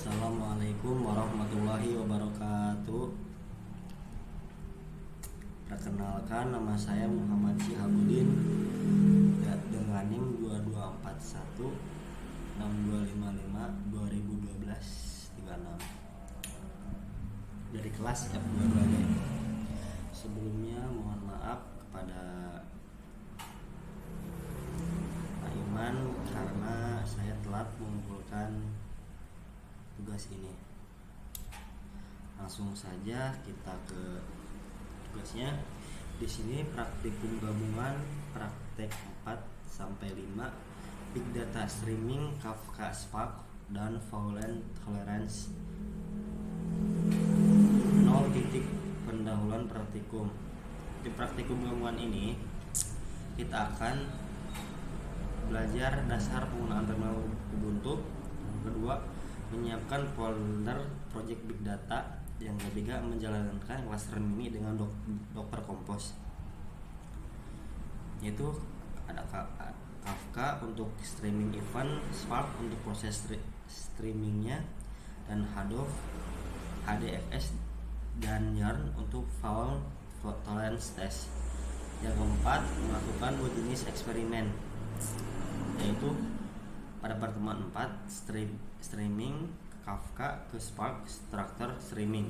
Assalamualaikum warahmatullahi wabarakatuh. Perkenalkan, nama saya Muhammad Syihabuddin dengan NIM 2241 6255 2012 36 dari kelas F22D. Sebelumnya mohon maaf kepada Pak Iman karena saya telat mengumpulkan tugas ini. Langsung saja kita ke tugasnya. Di sini praktikum gabungan praktek 4 sampai 5 Big Data Streaming, Kafka Spark dan Fault Tolerance. 0 titik pendahuluan praktikum. Di praktikum gabungan ini kita akan belajar dasar penggunaan terminal Ubuntu. Yang kedua, menyiapkan folder project Big Data. Yang ketiga, menjalankan cluster mini dengan Docker Compose, yaitu ada Kafka untuk streaming event, Spark untuk proses streamingnya, dan Hadoop, HDFS, dan Yarn untuk fault tolerance test. Yang keempat, melakukan 2 jenis eksperimen, yaitu pada pertemuan 4 streaming Kafka ke Spark structure streaming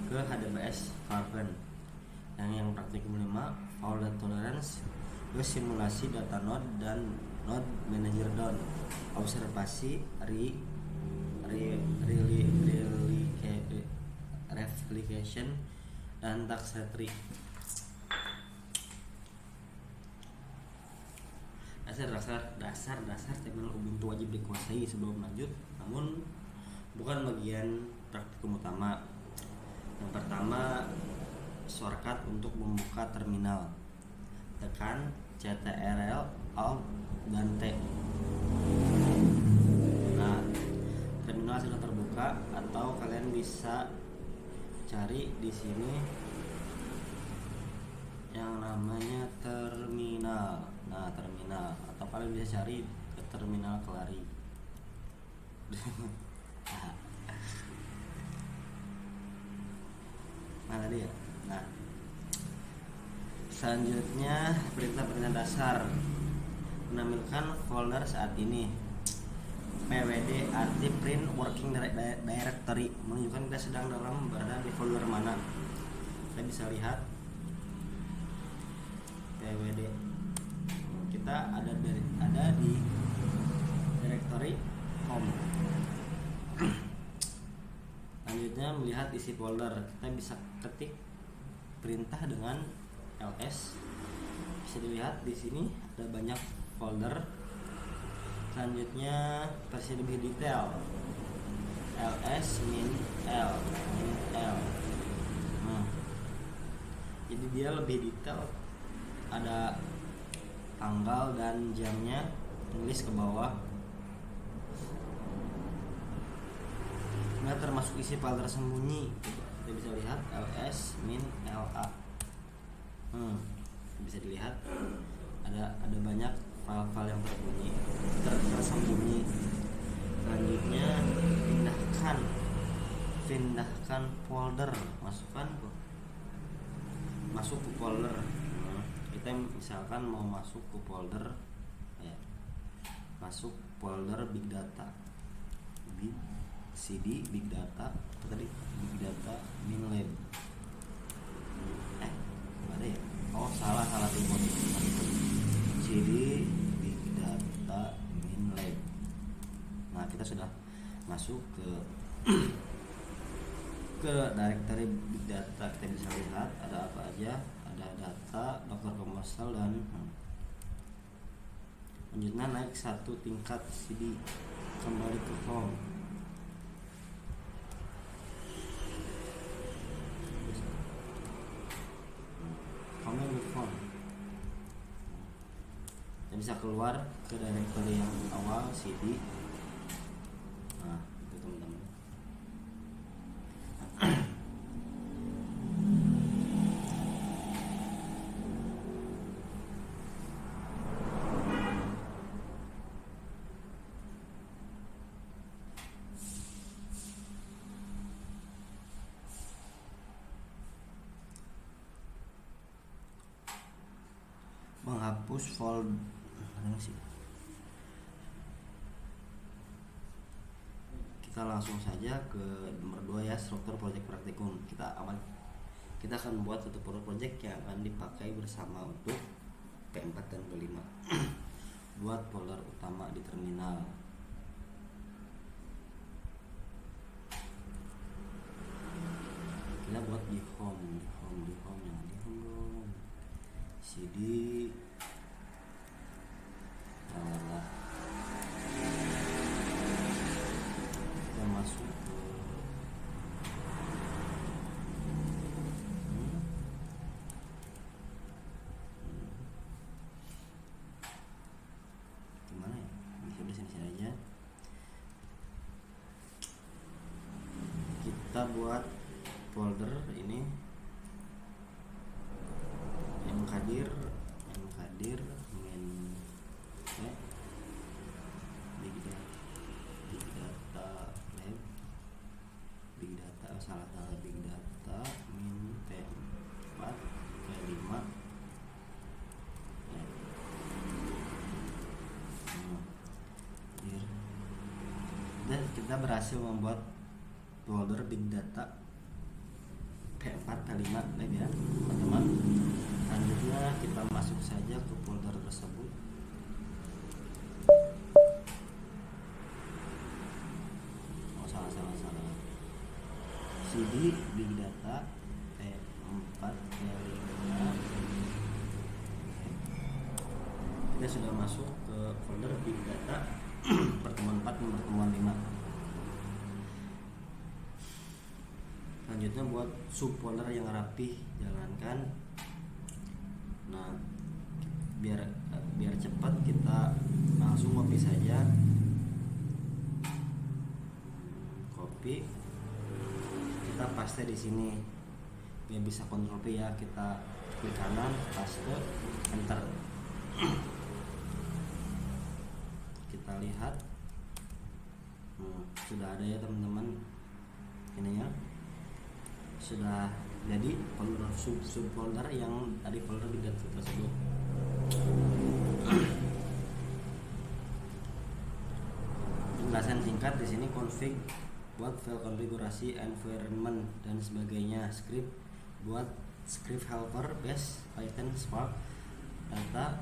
ke HDFS Falcon. Yang praktikum 5 fault tolerance ke simulasi data node dan node manager down, observasi replication dan taxonomy. Dasar terminal Ubuntu wajib dikuasai sebelum lanjut, namun bukan bagian praktikum utama. Yang pertama, shortcut untuk membuka terminal. Tekan Ctrl Alt dan T. Nah, terminal sudah terbuka, atau kalian bisa cari di sini yang namanya terminal. Nah, terminal, atau kalian bisa cari ke terminal Kelari. Mana dia? Nah, selanjutnya perintah-perintah dasar. Menampilkan folder saat ini. pwd arti print working directory menunjukkan kita sedang berada di folder mana. Kita bisa lihat pwd kita ada di directory home. Selanjutnya, melihat isi folder, kita bisa ketik perintah dengan ls. Bisa dilihat di sini ada banyak folder. Selanjutnya, versi lebih detail, ls min l. Jadi dia lebih detail, ada tanggal dan jamnya, tulis ke bawah. Nah, termasuk isi file tersembunyi, kita bisa lihat ls min la. Bisa dilihat ada banyak file-file yang tersembunyi. Selanjutnya, pindahkan folder, masuk ke folder. Kita misalkan mau masuk ke folder, masuk folder Big Data, cd Big Data, tadi Big Data min lab. Ada ya? Oh, salah tipe. cd Big Data min lab. Nah, kita sudah masuk ke directory Big Data. Kita bisa lihat ada apa aja, ada data, Docker Compose, dan selanjutnya naik 1 tingkat cd, kembali ke home. Dan bisa keluar ke directory yang awal cd. Nah, itu teman-teman. hapus folder sih. Kita langsung saja ke nomor 2 ya, struktur project praktikum. Kita akan membuat satu project yang akan dipakai bersama untuk P4 dan P5. Buat folder utama di terminal. Kita buat di home yang di home dong. CD kita masuk ke gimana ya, bisa di sini aja. Kita buat folder ini mkadir main big data lab big data big data min P4 P5 ya. Dan kita berhasil membuat folder big data P4 P5 lab ya teman-teman. Selanjutnya kita masuk saja ke folder tersebut. Salah CD big data P4 P5. Kita sudah masuk ke folder big data pertemuan 4 dan pertemuan 5. Selanjutnya buat subfolder yang rapi, jalankan. Nah, biar cepat kita langsung copy saja. Copy. Kita paste di sini. Biar bisa Ctrl V ya, kita klik kanan, paste, enter. Kita lihat. Sudah ada ya teman-teman. Ini ya. Sudah jadi folder subfolder yang tadi folder big data tersebut. Penjelasan singkat di sini: config buat file konfigurasi, environment dan sebagainya, script buat script helper, base, Python, Spark, data,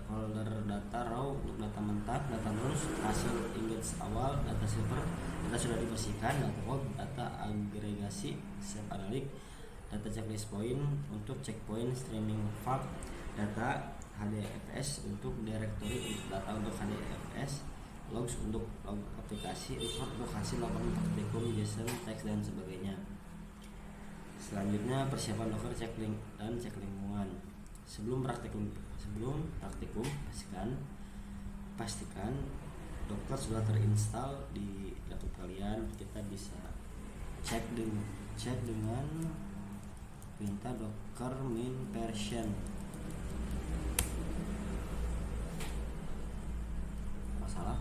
folder data raw untuk data mentah, data source, hasil index awal, data server, data sudah dibersihkan, data log, data agregasi, save analytic, data checklist point untuk checkpoint, streaming file, data HDFS untuk directory, data untuk HDFS, logs untuk log aplikasi, report untuk hasil laporan praktikum, JSON, teks dan sebagainya. Selanjutnya persiapan Docker, cek link dan cek lingkungan. Sebelum praktikum pastikan Docker sudah terinstall di laptop kalian. Kita bisa cek dengan perintah docker min version. Masalah?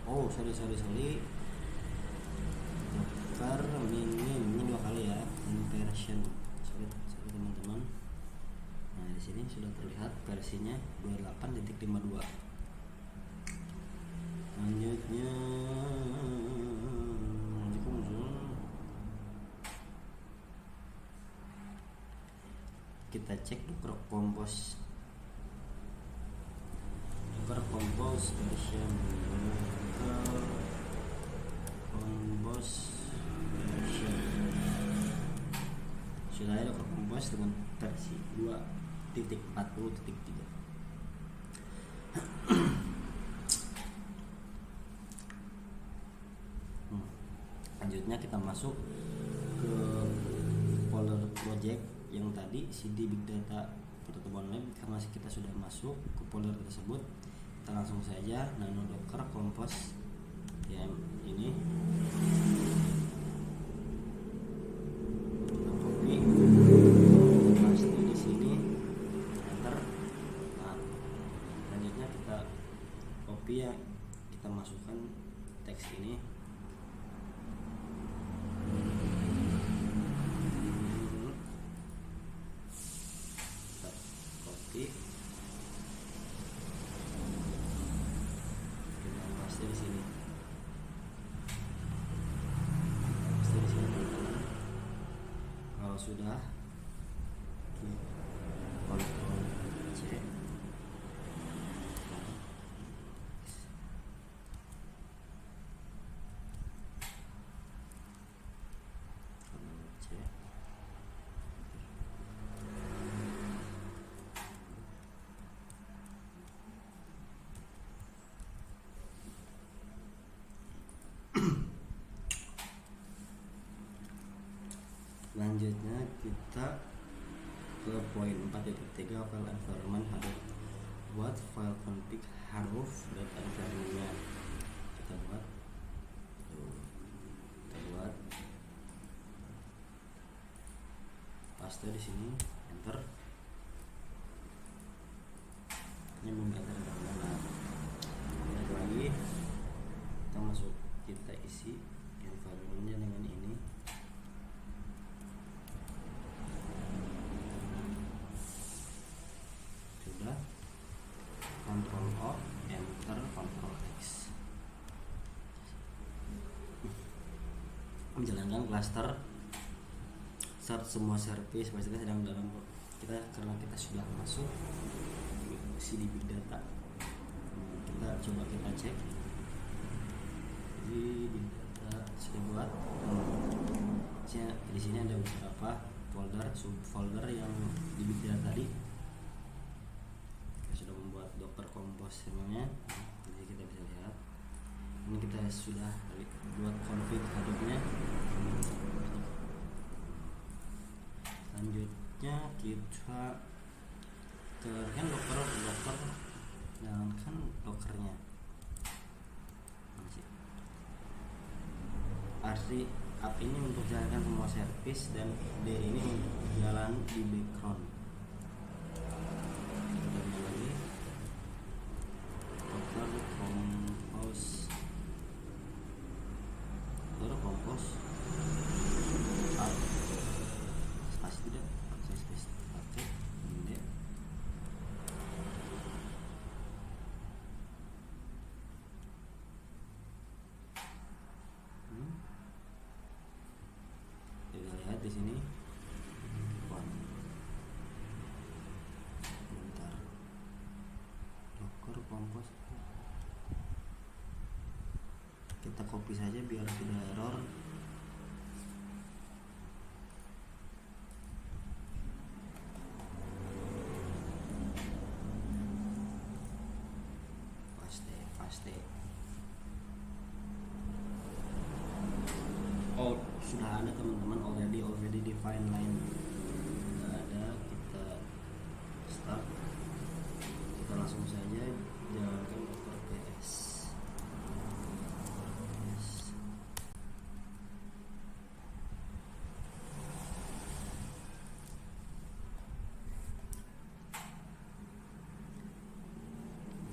Oh, sorry. Docker min ini 2 kali ya, min version. Sorry teman-teman. Nah, di sini sudah terlihat versinya 28.52. Selanjutnya kita cek Docker Compose version. Sudah ada Docker Compose dengan versi 2.40.3. Selanjutnya kita masuk ke folder project yang tadi CD big data pertemuan lab. Karena kita sudah masuk ke folder tersebut, kita langsung saja nano docker compose ya, ini copy, paste di sini, enter. Nah, selanjutnya kita copy ya, kita masukkan teks ini. paste di sini. Paste di sini teman-teman. Kalau sudah, Ctrl C. Selanjutnya kita ke poin 4.3 file environment harus buat file config haruf.environment-nya kita buat paste di sini, enter. Ini belum enter teman-teman. Balik lagi, kita masuk, kita isi environment-nya dengan ini. Ctrl O, enter, Ctrl X. Menjalankan cluster start semua service, pastikan sedang dalam kita, karena kita sudah masuk isi di big data. Kita coba kita cek di big data sudah buat. Di sini ada beberapa folder, subfolder yang di big data tadi. Sudah membuat Docker Compose semuanya, jadi kita bisa lihat ini kita sudah buat config Hadoop-nya. Selanjutnya kita kan Docker jalankan Dockernya. Arti app ini untuk jalankan semua service dan D ini untuk jalan di background. Di sini bentar, Docker Compose kita copy saja biar tidak error. Paste. Oh, sudah ada teman-teman, already define line. Sudah ada, kita start. Kita langsung saja jalankan Docker PS.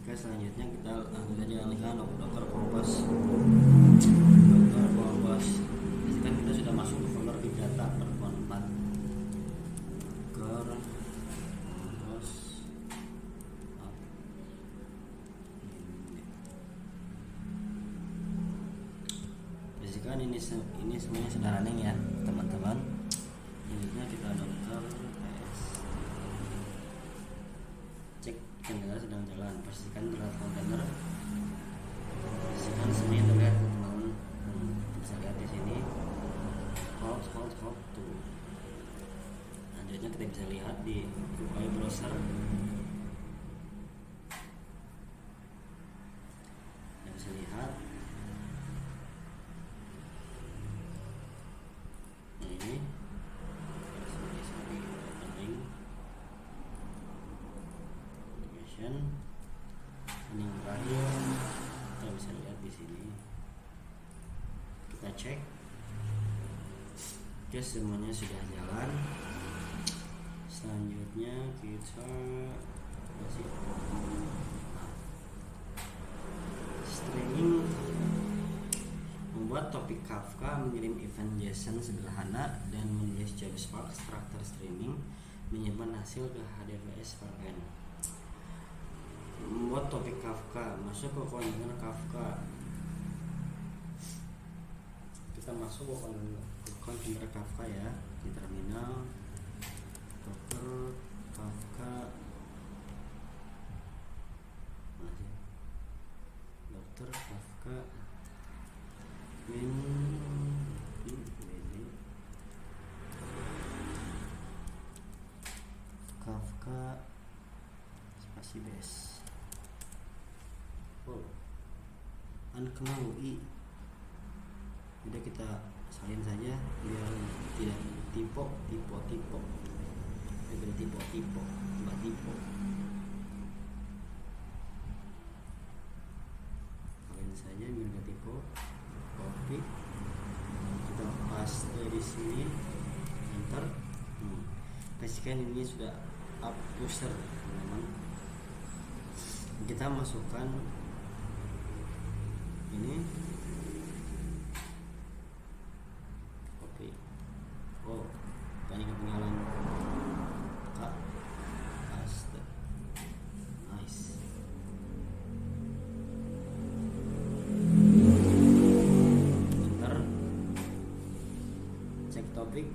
Oke, selanjutnya kita langsung saja jalankan Docker Compose. Kan kita sudah masuk ke folder big data pertemuan 4. Pastikan ini semuanya sudah running ya teman-teman. Selanjutnya kita Docker PS, cek kontainer sedang jalan, pastikan terlihat kontainer, pastikan semuanya terlihat teman-teman. Bisa lihat di sini. Scroll tuh. Selanjutnya kita bisa lihat di UI browser. Kita bisa lihat ini opening animation yang terakhir. Kita bisa lihat di sini. Kita cek. Oke, semuanya sudah jalan. Selanjutnya kita masih streaming. Membuat topik Kafka, mengirim event JSON sederhana dan menulis JavaScript struktur streaming, menyimpan hasil ke HDFS frontend. membuat topik Kafka, masuk ke kontainer Kafka. Kita masuk ke kontainer Kafka ya, di terminal Docker Kafka. Docker Kafka Kafka spasi base. Oh, kenal UI. Udah kita salin saja biar tidak tipe. Biar tipe, nggak tipe. Salin saja biar nggak tipe. Copy. Kita paste di sini. Enter. Pastikan ini sudah up user, teman-teman. Kita masukkan ini. Copy. Oh, banyak ketinggalan. Paste. Nice. Enter. Cek topik.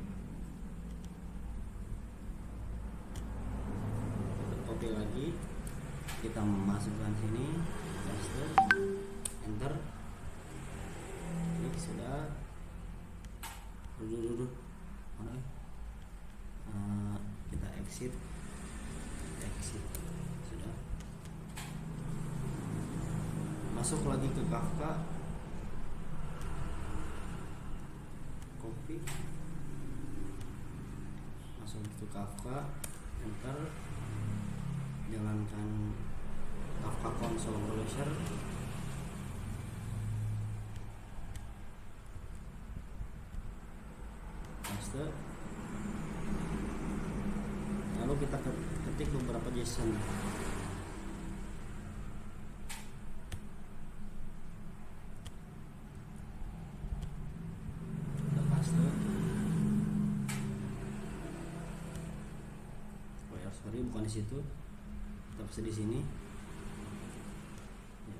Copy lagi. Kita masukkan sini. Paste. Enter. Klik sudah. Duduk. Mana? Kita exit sudah. Masuk lagi ke Kafka. Copy. Masuk ke Kafka. Enter. Jalankan Kafka console browser. Paste. Lalu kita ketik beberapa JSON. Kita paste. Oh ya, sorry, bukan di situ. Kita paste di sini. Ya.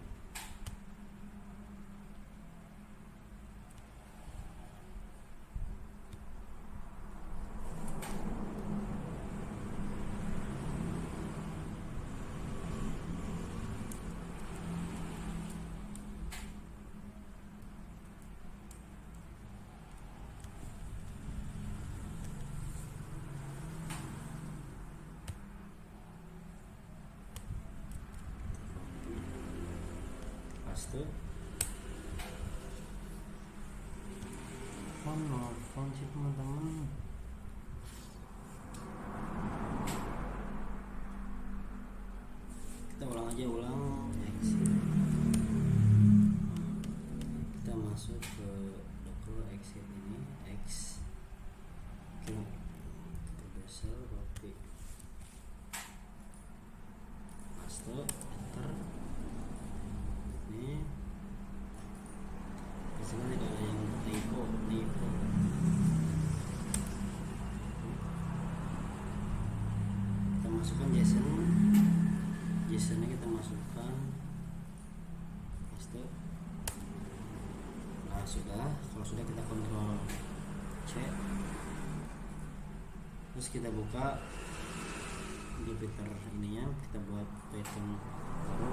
Paste. Phone sih teman-teman. Kita ulang aja, exit. Kita masuk ke Docker exit ini, X. Kita besar copy. Paste. Enter. Ini biasanya tidak ada yang typo. Kita masukkan JSON-nya kita masukkan. Paste. Nah sudah, kalau sudah kita kontrol C. Terus kita buka Jupyter ininya, kita buat Python baru.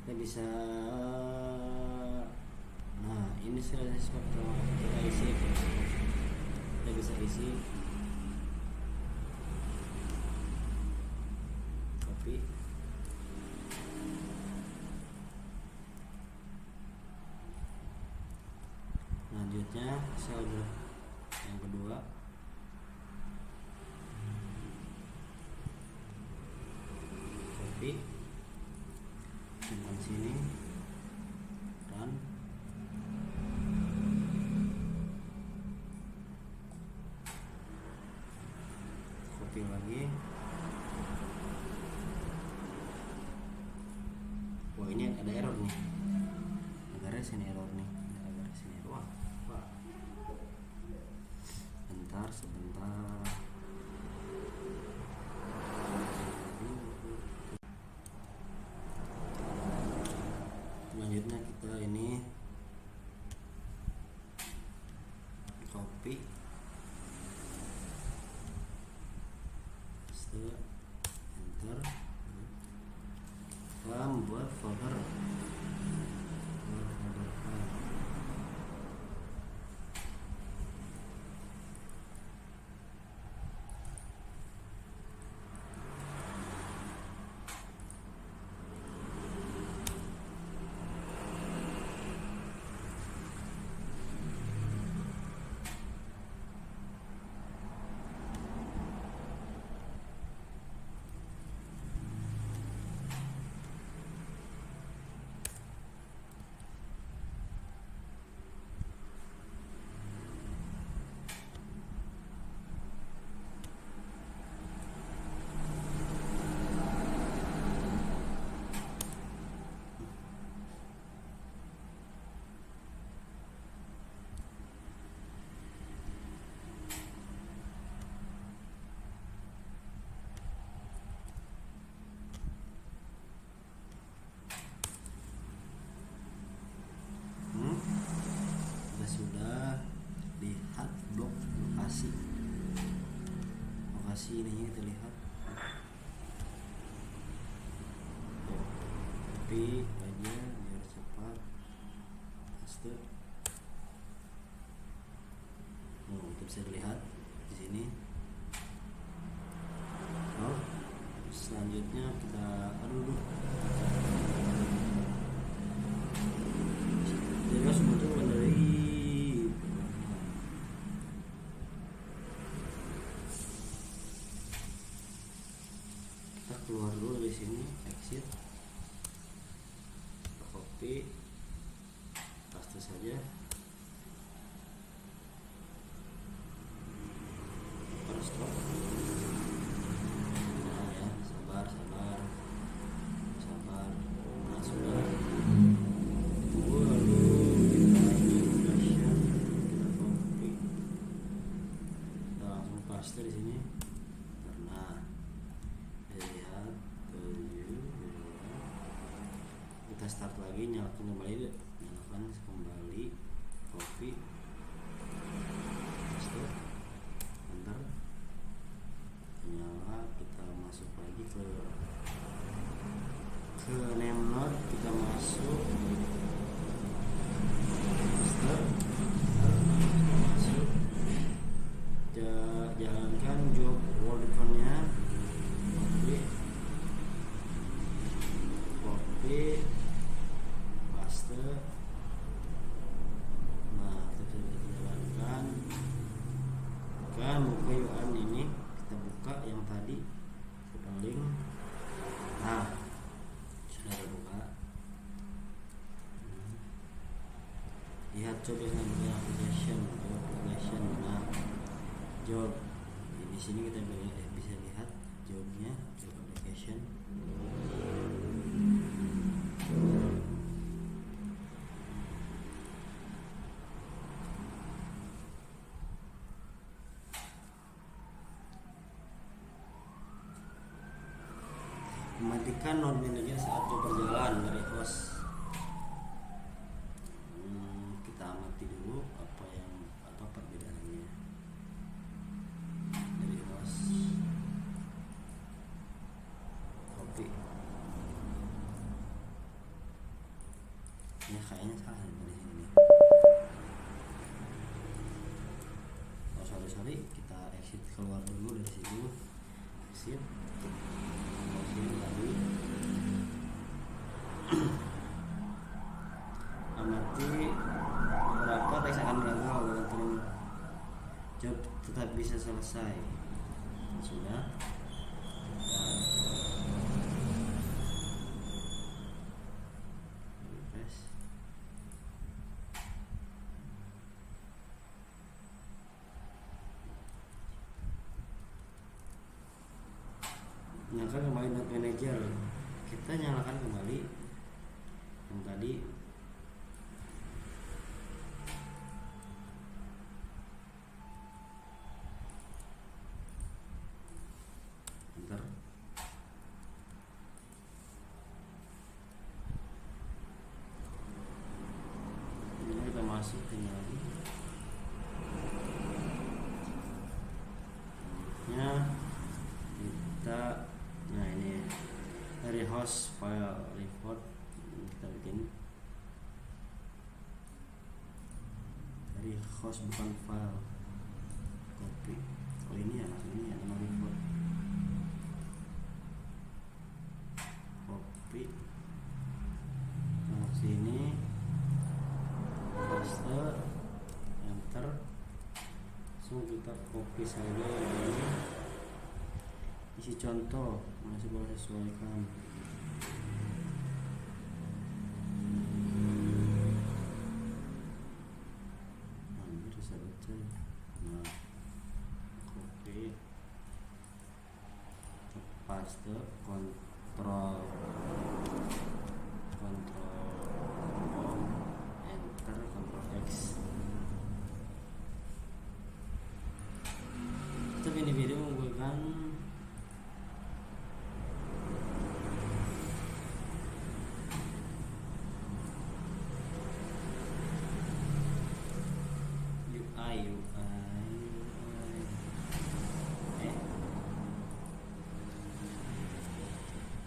Kita bisa, nah ini sudah seperti kita isi, kita bisa isi, copy. Selanjutnya sel yang kedua. Copy. Simpan sini. Run. Copy lagi. Wah, ini ada error nih. Ada sini error nih. Ada sini error. Wah. sebentar. Selanjutnya kita ini copy, paste, enter, buat folder file. Kita sudah lihat blok lokasi ini kita lihat, tapi aja biar cepat. Paste. Kita bisa lihat di sini. Selanjutnya kita dulu. Jadi sebetulnya dari kita keluar dulu dari sini, exit, copy, paste saja. Stop. Nah ya, sabar. Nah sudah. Lalu kita copy, kita langsung paste di sini. Karena lihat kita start lagi, nyalakan kembali, copy, paste, enter, nyala. Kita masuk lagi ke name node, kita masuk, masuk, jalankan job worker-nya, copy, paste. Nah, kita jalankan. Buka UI ini, kita buka yang tadi open link. Nah, sudah terbuka. Lihat coba dengan application. Nah, job di sini kita bisa lihat jobnya, job application. Mematikan node manager saat job berjalan dari host. Kita amati dulu apa perbedaannya dari host. Copy. Ini kayaknya salah dari sini. Sorry, kita exit keluar dulu dari situ. Exit. Tadi amati berapa teks akan gagal dan job tetap bisa selesai. Sudah. Nyalakan kembali node manager. Kita nyalakan kembali yang tadi. masukin lagi ya kita. Nah ini dari host file report kita bikin dari host bukan file, copy. Oh ini ya, ini ya nama report, copy masuk sini, paste, enter. Langsung kita copy saja ini, isi contoh masih boleh sesuaikan. Bisa baca. Nah, copy, paste, kontrol enter, kontrol X. Tapi ini video menggunakan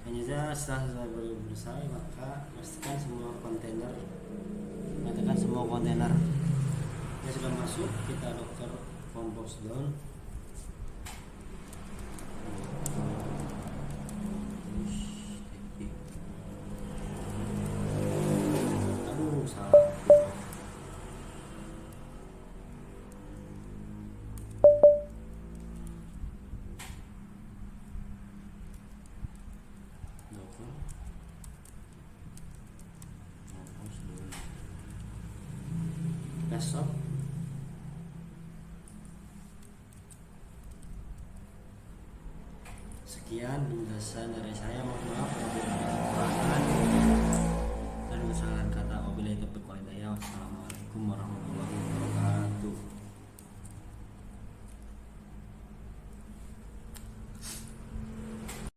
hanya setelah selesai maka pastikan semua kontainer, matikan semua kontainer yang sudah masuk. Kita docker compose down, salah. Desktop. Sekian penjelasan dari saya. Mohon maaf apabila ada kesalahan.